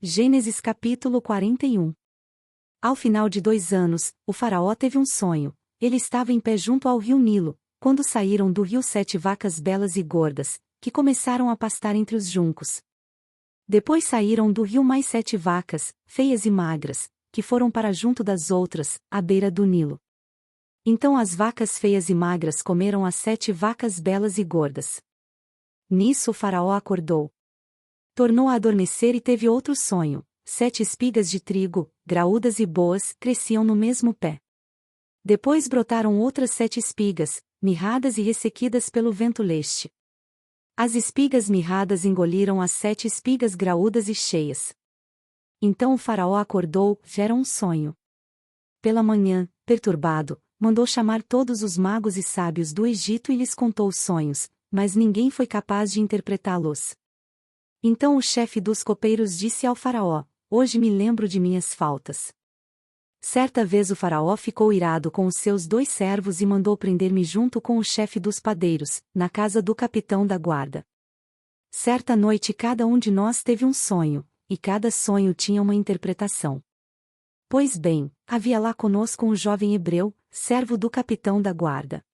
Gênesis capítulo 41. Ao final de 2 anos, o faraó teve um sonho. Ele estava em pé junto ao rio Nilo, quando saíram do rio 7 vacas belas e gordas, que começaram a pastar entre os juncos. Depois saíram do rio mais 7 vacas, feias e magras, que foram para junto das outras, à beira do Nilo. Então as vacas feias e magras comeram as 7 vacas belas e gordas. Nisso o faraó acordou. Tornou a adormecer e teve outro sonho. 7 espigas de trigo, graúdas e boas, cresciam no mesmo pé. Depois brotaram outras 7 espigas, mirradas e ressequidas pelo vento leste. As espigas mirradas engoliram as 7 espigas graúdas e cheias. Então o faraó acordou, era um sonho. Pela manhã, perturbado, mandou chamar todos os magos e sábios do Egito e lhes contou os sonhos, mas ninguém foi capaz de interpretá-los. Então o chefe dos copeiros disse ao faraó: hoje me lembro de minhas faltas. Certa vez o faraó ficou irado com os seus 2 servos e mandou prender-me junto com o chefe dos padeiros, na casa do capitão da guarda. Certa noite cada um de nós teve um sonho, e cada sonho tinha uma interpretação. Pois bem, havia lá conosco um jovem hebreu, servo do capitão da guarda.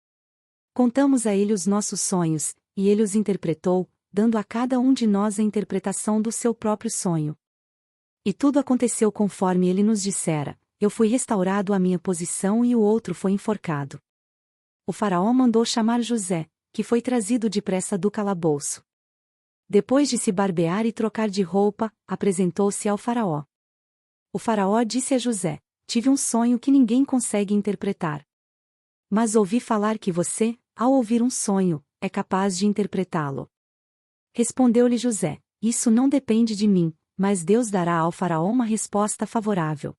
Contamos a ele os nossos sonhos, e ele os interpretou, dando a cada um de nós a interpretação do seu próprio sonho. E tudo aconteceu conforme ele nos dissera. Eu fui restaurado à minha posição e o outro foi enforcado. O faraó mandou chamar José, que foi trazido depressa do calabouço. Depois de se barbear e trocar de roupa, apresentou-se ao faraó. O faraó disse a José: tive um sonho que ninguém consegue interpretar. Mas ouvi falar que você, ao ouvir um sonho, é capaz de interpretá-lo. Respondeu-lhe José: isso não depende de mim, mas Deus dará ao faraó uma resposta favorável.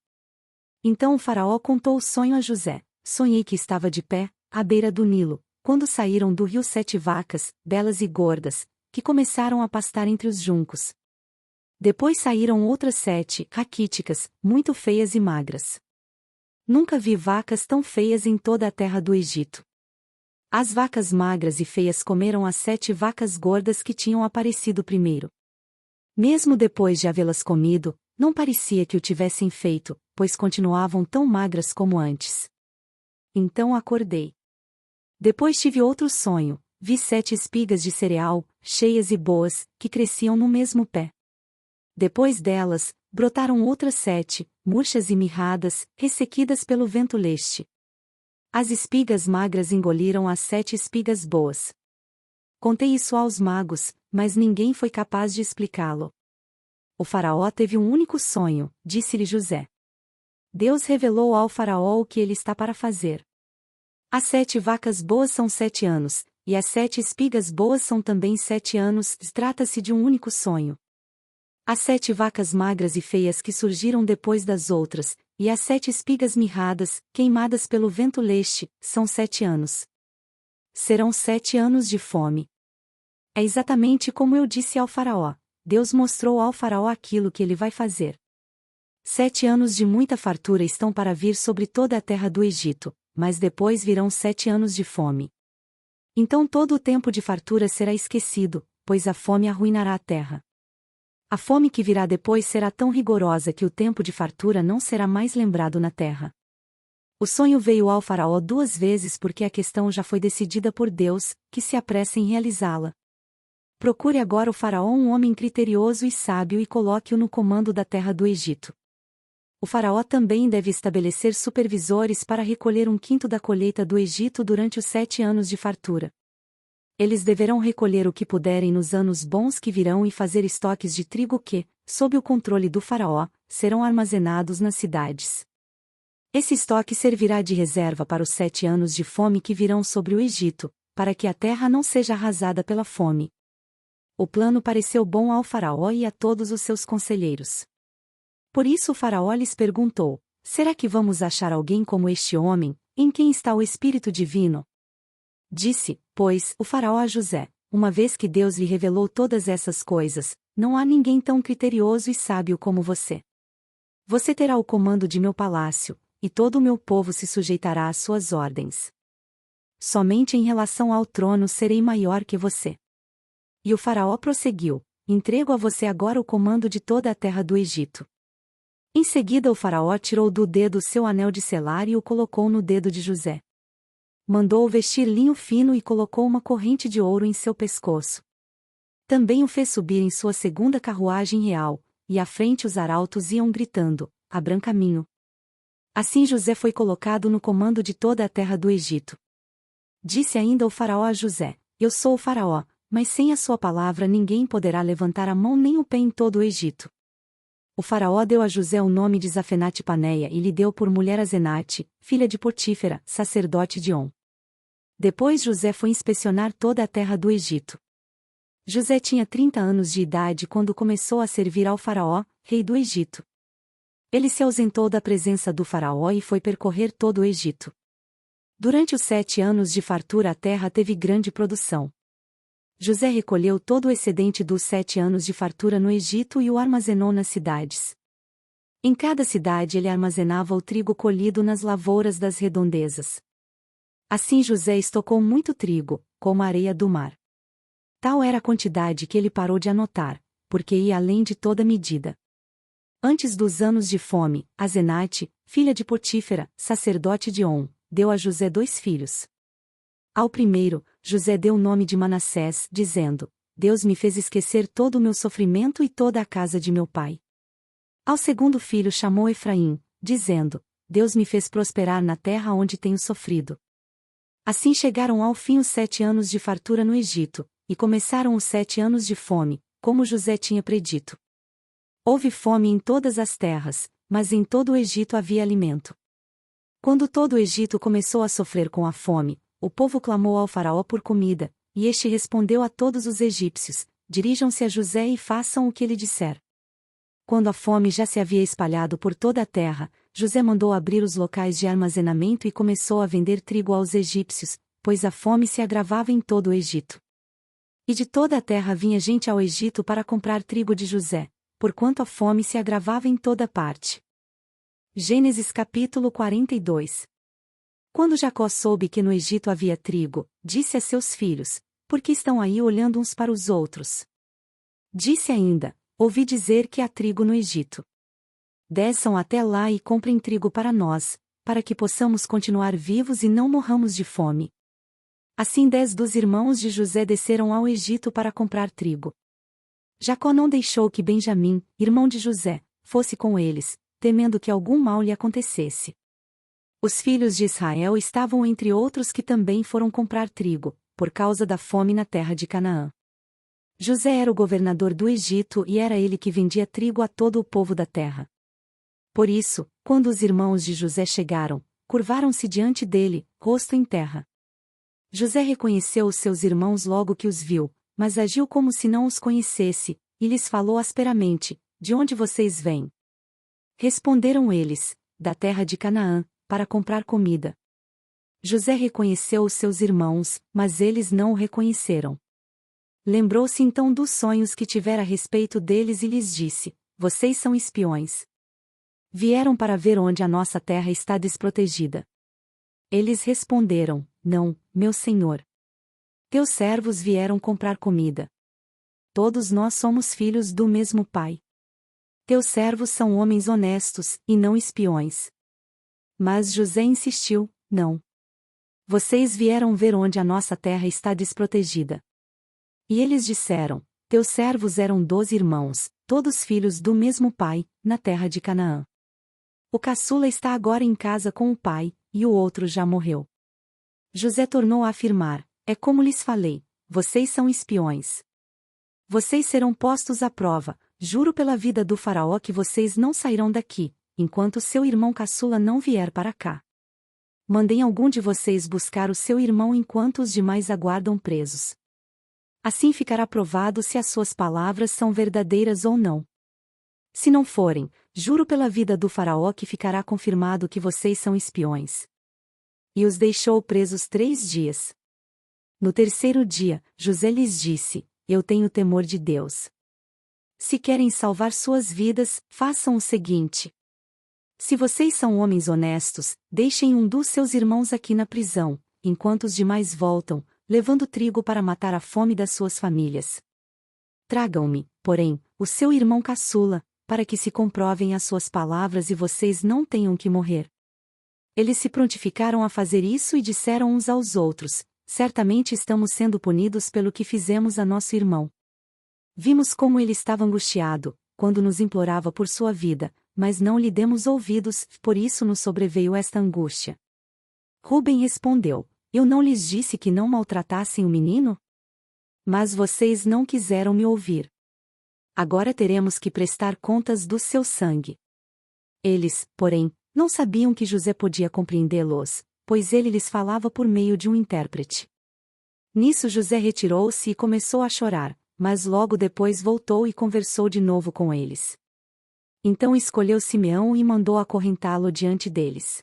Então o faraó contou o sonho a José: sonhei que estava de pé, à beira do Nilo, quando saíram do rio 7 vacas, belas e gordas, que começaram a pastar entre os juncos. Depois saíram outras 7, raquíticas, muito feias e magras. Nunca vi vacas tão feias em toda a terra do Egito. As vacas magras e feias comeram as 7 vacas gordas que tinham aparecido primeiro. Mesmo depois de havê-las comido, não parecia que o tivessem feito, pois continuavam tão magras como antes. Então acordei. Depois tive outro sonho, vi 7 espigas de cereal, cheias e boas, que cresciam no mesmo pé. Depois delas, brotaram outras 7, murchas e mirradas, ressequidas pelo vento leste. As espigas magras engoliram as 7 espigas boas. Contei isso aos magos, mas ninguém foi capaz de explicá-lo. O faraó teve um único sonho, disse-lhe José. Deus revelou ao faraó o que ele está para fazer. As 7 vacas boas são 7 anos, e as 7 espigas boas são também 7 anos, trata-se de um único sonho. As 7 vacas magras e feias que surgiram depois das outras, e as 7 espigas mirradas, queimadas pelo vento leste, são 7 anos. Serão 7 anos de fome. É exatamente como eu disse ao faraó. Deus mostrou ao faraó aquilo que ele vai fazer. 7 anos de muita fartura estão para vir sobre toda a terra do Egito, mas depois virão 7 anos de fome. Então todo o tempo de fartura será esquecido, pois a fome arruinará a terra. A fome que virá depois será tão rigorosa que o tempo de fartura não será mais lembrado na terra. O sonho veio ao faraó 2 vezes porque a questão já foi decidida por Deus, que se apressa em realizá-la. Procure agora o faraó um homem criterioso e sábio e coloque-o no comando da terra do Egito. O faraó também deve estabelecer supervisores para recolher 1/5 da colheita do Egito durante os 7 anos de fartura. Eles deverão recolher o que puderem nos anos bons que virão e fazer estoques de trigo que, sob o controle do faraó, serão armazenados nas cidades. Esse estoque servirá de reserva para os 7 anos de fome que virão sobre o Egito, para que a terra não seja arrasada pela fome. O plano pareceu bom ao faraó e a todos os seus conselheiros. Por isso o faraó lhes perguntou: será que vamos achar alguém como este homem, em quem está o Espírito Divino? Disse, pois, o faraó a José: uma vez que Deus lhe revelou todas essas coisas, não há ninguém tão criterioso e sábio como você. Você terá o comando de meu palácio, e todo o meu povo se sujeitará às suas ordens. Somente em relação ao trono serei maior que você. E o faraó prosseguiu: entrego a você agora o comando de toda a terra do Egito. Em seguida o faraó tirou do dedo seu anel de selar e o colocou no dedo de José. Mandou-o vestir linho fino e colocou uma corrente de ouro em seu pescoço. Também o fez subir em sua segunda carruagem real, e à frente os arautos iam gritando: abram caminho. Assim José foi colocado no comando de toda a terra do Egito. Disse ainda o faraó a José: eu sou o faraó, mas sem a sua palavra ninguém poderá levantar a mão nem o pé em todo o Egito. O faraó deu a José o nome de Zafenate-Paneia e lhe deu por mulher Azenate, filha de Potífera, sacerdote de On. Depois José foi inspecionar toda a terra do Egito. José tinha 30 anos de idade quando começou a servir ao faraó, rei do Egito. Ele se ausentou da presença do faraó e foi percorrer todo o Egito. Durante os 7 anos de fartura a terra teve grande produção. José recolheu todo o excedente dos 7 anos de fartura no Egito e o armazenou nas cidades. Em cada cidade ele armazenava o trigo colhido nas lavouras das redondezas. Assim José estocou muito trigo, como a areia do mar. Tal era a quantidade que ele parou de anotar, porque ia além de toda medida. Antes dos anos de fome, Azenate, filha de Potífera, sacerdote de On, deu a José 2 filhos. Ao primeiro, José deu o nome de Manassés, dizendo: Deus me fez esquecer todo o meu sofrimento e toda a casa de meu pai. Ao segundo filho chamou Efraim, dizendo: Deus me fez prosperar na terra onde tenho sofrido. Assim chegaram ao fim os 7 anos de fartura no Egito, e começaram os 7 anos de fome, como José tinha predito. Houve fome em todas as terras, mas em todo o Egito havia alimento. Quando todo o Egito começou a sofrer com a fome, o povo clamou ao faraó por comida, e este respondeu a todos os egípcios: dirijam-se a José e façam o que ele disser. Quando a fome já se havia espalhado por toda a terra, José mandou abrir os locais de armazenamento e começou a vender trigo aos egípcios, pois a fome se agravava em todo o Egito. E de toda a terra vinha gente ao Egito para comprar trigo de José, porquanto a fome se agravava em toda parte. Gênesis capítulo 42. Quando Jacó soube que no Egito havia trigo, disse a seus filhos: por que estão aí olhando uns para os outros? Disse ainda: ouvi dizer que há trigo no Egito. Desçam até lá e comprem trigo para nós, para que possamos continuar vivos e não morramos de fome. Assim 10 dos irmãos de José desceram ao Egito para comprar trigo. Jacó não deixou que Benjamim, irmão de José, fosse com eles, temendo que algum mal lhe acontecesse. Os filhos de Israel estavam entre outros que também foram comprar trigo, por causa da fome na terra de Canaã. José era o governador do Egito e era ele que vendia trigo a todo o povo da terra. Por isso, quando os irmãos de José chegaram, curvaram-se diante dele, rosto em terra. José reconheceu os seus irmãos logo que os viu, mas agiu como se não os conhecesse, e lhes falou asperamente: de onde vocês vêm? Responderam eles: da terra de Canaã, para comprar comida. José reconheceu os seus irmãos, mas eles não o reconheceram. Lembrou-se então dos sonhos que tivera a respeito deles e lhes disse: vocês são espiões. Vieram para ver onde a nossa terra está desprotegida. Eles responderam: não, meu senhor. Teus servos vieram comprar comida. Todos nós somos filhos do mesmo pai. Teus servos são homens honestos, e não espiões. Mas José insistiu: não. Vocês vieram ver onde a nossa terra está desprotegida. E eles disseram: teus servos eram 12 irmãos, todos filhos do mesmo pai, na terra de Canaã. O caçula está agora em casa com o pai, e o outro já morreu. José tornou a afirmar: é como lhes falei, vocês são espiões. Vocês serão postos à prova, juro pela vida do faraó que vocês não sairão daqui, enquanto seu irmão caçula não vier para cá. Mandem algum de vocês buscar o seu irmão enquanto os demais aguardam presos. Assim ficará provado se as suas palavras são verdadeiras ou não. Se não forem, juro pela vida do faraó que ficará confirmado que vocês são espiões. E os deixou presos 3 dias. No terceiro dia, José lhes disse: eu tenho temor de Deus. Se querem salvar suas vidas, façam o seguinte. Se vocês são homens honestos, deixem um dos seus irmãos aqui na prisão, enquanto os demais voltam, levando trigo para matar a fome das suas famílias. Tragam-me, porém, o seu irmão caçula, para que se comprovem as suas palavras e vocês não tenham que morrer. Eles se prontificaram a fazer isso e disseram uns aos outros: certamente estamos sendo punidos pelo que fizemos a nosso irmão. Vimos como ele estava angustiado, quando nos implorava por sua vida, mas não lhe demos ouvidos, por isso nos sobreveio esta angústia. Rúben respondeu: eu não lhes disse que não maltratassem o menino? Mas vocês não quiseram me ouvir. Agora teremos que prestar contas do seu sangue. Eles, porém, não sabiam que José podia compreendê-los, pois ele lhes falava por meio de um intérprete. Nisso José retirou-se e começou a chorar, mas logo depois voltou e conversou de novo com eles. Então escolheu Simeão e mandou acorrentá-lo diante deles.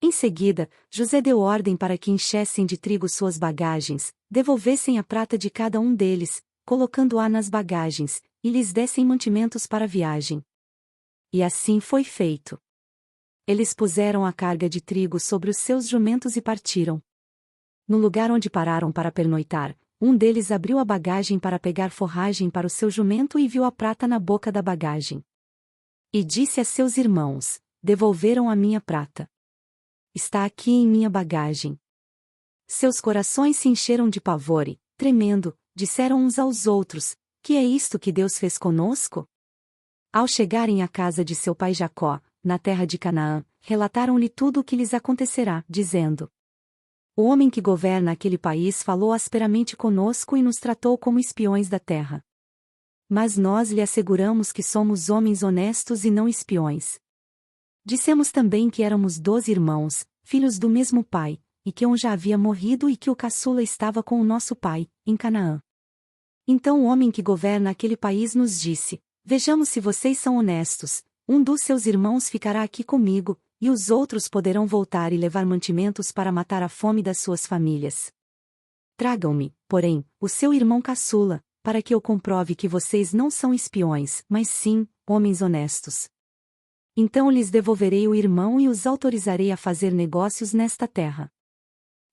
Em seguida, José deu ordem para que enchessem de trigo suas bagagens, devolvessem a prata de cada um deles, colocando-a nas bagagens, e lhes dessem mantimentos para a viagem. E assim foi feito. Eles puseram a carga de trigo sobre os seus jumentos e partiram. No lugar onde pararam para pernoitar, um deles abriu a bagagem para pegar forragem para o seu jumento e viu a prata na boca da bagagem. E disse a seus irmãos: devolveram a minha prata. Está aqui em minha bagagem. Seus corações se encheram de pavor e, tremendo, disseram uns aos outros: que é isto que Deus fez conosco? Ao chegarem à casa de seu pai Jacó, na terra de Canaã, relataram-lhe tudo o que lhes acontecerá, dizendo: o homem que governa aquele país falou asperamente conosco e nos tratou como espiões da terra. Mas nós lhe asseguramos que somos homens honestos e não espiões. Dissemos também que éramos 12 irmãos, filhos do mesmo pai, e que um já havia morrido e que o caçula estava com o nosso pai, em Canaã. Então o homem que governa aquele país nos disse: vejamos se vocês são honestos, um dos seus irmãos ficará aqui comigo, e os outros poderão voltar e levar mantimentos para matar a fome das suas famílias. Tragam-me, porém, o seu irmão caçula, para que eu comprove que vocês não são espiões, mas sim, homens honestos. Então lhes devolverei o irmão e os autorizarei a fazer negócios nesta terra.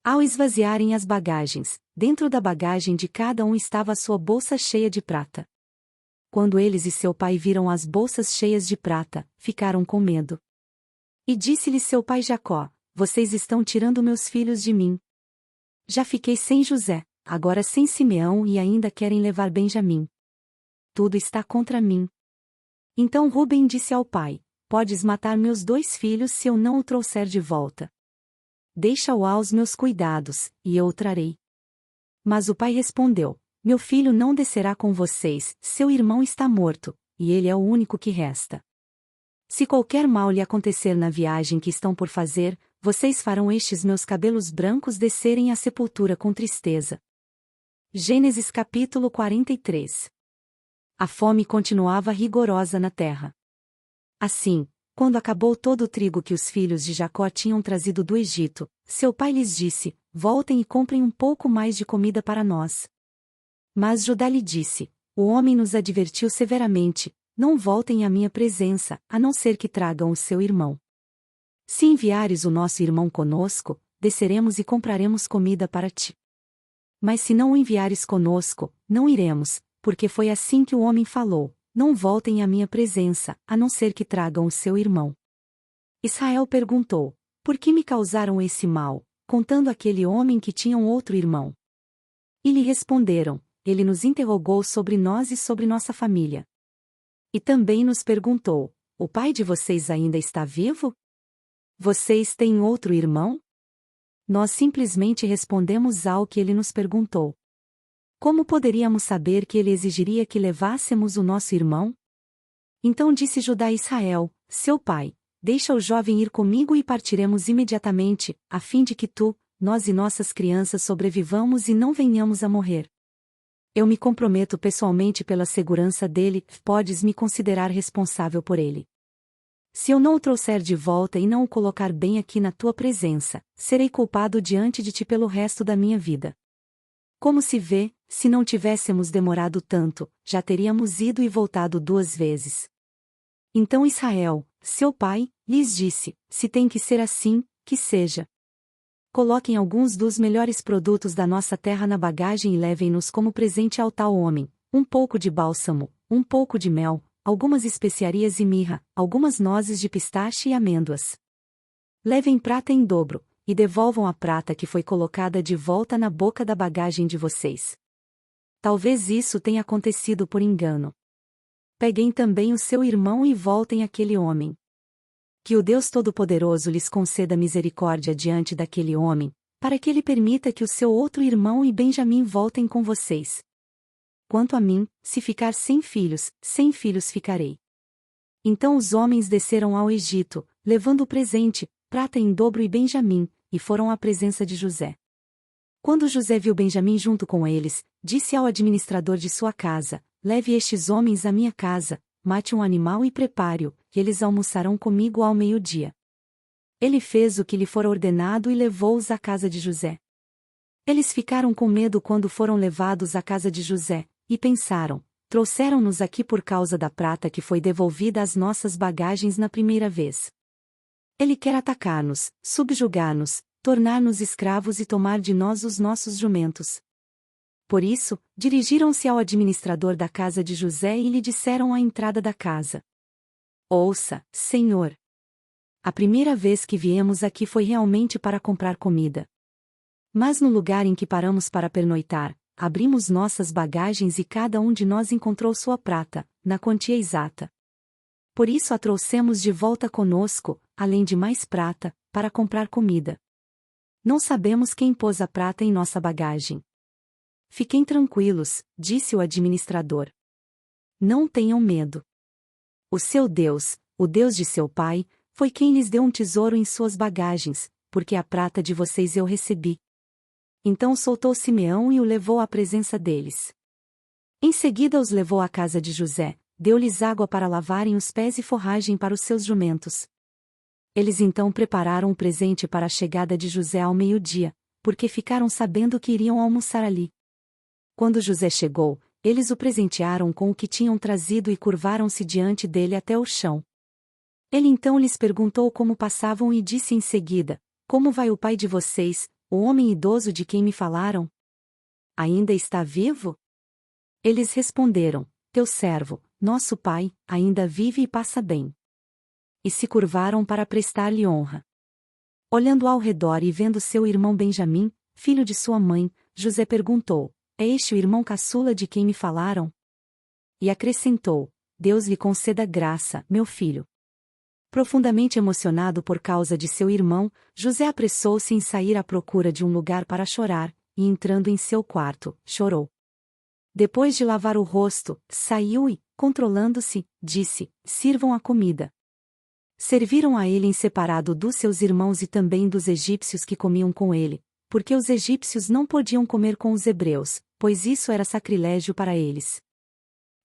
Ao esvaziarem as bagagens, dentro da bagagem de cada um estava a sua bolsa cheia de prata. Quando eles e seu pai viram as bolsas cheias de prata, ficaram com medo. E disse-lhe seu pai Jacó: vocês estão tirando meus filhos de mim. Já fiquei sem José, agora sem Simeão e ainda querem levar Benjamim. Tudo está contra mim. Então Rúben disse ao pai: podes matar meus 2 filhos se eu não o trouxer de volta. Deixa-o aos meus cuidados, e eu o trarei. Mas o pai respondeu: meu filho não descerá com vocês, seu irmão está morto, e ele é o único que resta. Se qualquer mal lhe acontecer na viagem que estão por fazer, vocês farão estes meus cabelos brancos descerem à sepultura com tristeza. Gênesis capítulo 43. A fome continuava rigorosa na terra. Assim, quando acabou todo o trigo que os filhos de Jacó tinham trazido do Egito, seu pai lhes disse: voltem e comprem um pouco mais de comida para nós. Mas Judá lhe disse: o homem nos advertiu severamente: não voltem à minha presença, a não ser que tragam o seu irmão. Se enviares o nosso irmão conosco, desceremos e compraremos comida para ti. Mas se não o enviares conosco, não iremos, porque foi assim que o homem falou: não voltem à minha presença, a não ser que tragam o seu irmão. Israel perguntou: por que me causaram esse mal, contando aquele homem que tinha um outro irmão? E lhe responderam: ele nos interrogou sobre nós e sobre nossa família. E também nos perguntou: o pai de vocês ainda está vivo? Vocês têm outro irmão? Nós simplesmente respondemos ao que ele nos perguntou. Como poderíamos saber que ele exigiria que levássemos o nosso irmão? Então disse Judá a Israel: seu pai, deixa o jovem ir comigo e partiremos imediatamente, a fim de que tu, nós e nossas crianças sobrevivamos e não venhamos a morrer. Eu me comprometo pessoalmente pela segurança dele, podes me considerar responsável por ele. Se eu não o trouxer de volta e não o colocar bem aqui na tua presença, serei culpado diante de ti pelo resto da minha vida. Como se vê, se não tivéssemos demorado tanto, já teríamos ido e voltado 2 vezes. Então Israel, seu pai, lhes disse: se tem que ser assim, que seja. Coloquem alguns dos melhores produtos da nossa terra na bagagem e levem-nos como presente ao tal homem, um pouco de bálsamo, um pouco de mel, algumas especiarias e mirra, algumas nozes de pistache e amêndoas. Levem prata em dobro, e devolvam a prata que foi colocada de volta na boca da bagagem de vocês. Talvez isso tenha acontecido por engano. Peguem também o seu irmão e voltem àquele homem. Que o Deus Todo-Poderoso lhes conceda misericórdia diante daquele homem, para que ele permita que o seu outro irmão e Benjamim voltem com vocês. Quanto a mim, se ficar sem filhos ficarei. Então os homens desceram ao Egito, levando o presente, prata em dobro e Benjamim, e foram à presença de José. Quando José viu Benjamim junto com eles, disse ao administrador de sua casa: leve estes homens à minha casa, mate um animal e prepare-o, e eles almoçarão comigo ao meio-dia. Ele fez o que lhe fora ordenado e levou-os à casa de José. Eles ficaram com medo quando foram levados à casa de José, e pensaram: trouxeram-nos aqui por causa da prata que foi devolvida às nossas bagagens na primeira vez. Ele quer atacar-nos, subjugar-nos, tornar-nos escravos e tomar de nós os nossos jumentos. Por isso, dirigiram-se ao administrador da casa de José e lhe disseram à entrada da casa: ouça, senhor. A primeira vez que viemos aqui foi realmente para comprar comida. Mas no lugar em que paramos para pernoitar, abrimos nossas bagagens e cada um de nós encontrou sua prata, na quantia exata. Por isso a trouxemos de volta conosco, além de mais prata, para comprar comida. Não sabemos quem pôs a prata em nossa bagagem. Fiquem tranquilos, disse o administrador. Não tenham medo. O seu Deus, o Deus de seu pai, foi quem lhes deu um tesouro em suas bagagens, porque a prata de vocês eu recebi. Então soltou Simeão e o levou à presença deles. Em seguida os levou à casa de José, deu-lhes água para lavarem os pés e forragem para os seus jumentos. Eles então prepararam o presente para a chegada de José ao meio-dia, porque ficaram sabendo que iriam almoçar ali. Quando José chegou, eles o presentearam com o que tinham trazido e curvaram-se diante dele até o chão. Ele então lhes perguntou como passavam e disse em seguida: como vai o pai de vocês, o homem idoso de quem me falaram? Ainda está vivo? Eles responderam: teu servo, nosso pai, ainda vive e passa bem. E se curvaram para prestar-lhe honra. Olhando ao redor e vendo seu irmão Benjamim, filho de sua mãe, José perguntou: é este o irmão caçula de quem me falaram? E acrescentou: Deus lhe conceda graça, meu filho. Profundamente emocionado por causa de seu irmão, José apressou-se em sair à procura de um lugar para chorar, e entrando em seu quarto, chorou. Depois de lavar o rosto, saiu e, controlando-se, disse: sirvam a comida. Serviram a ele em separado dos seus irmãos e também dos egípcios que comiam com ele, porque os egípcios não podiam comer com os hebreus, pois isso era sacrilégio para eles.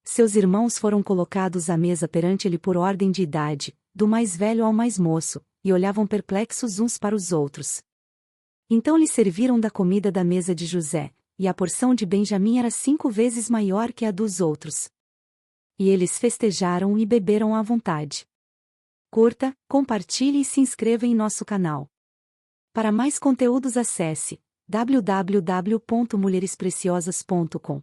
Seus irmãos foram colocados à mesa perante ele por ordem de idade, do mais velho ao mais moço, e olhavam perplexos uns para os outros. Então lhe serviram da comida da mesa de José, e a porção de Benjamim era 5 vezes maior que a dos outros. E eles festejaram e beberam à vontade. Curta, compartilhe e se inscreva em nosso canal. Para mais conteúdos acesse www.mulherespreciosas.com.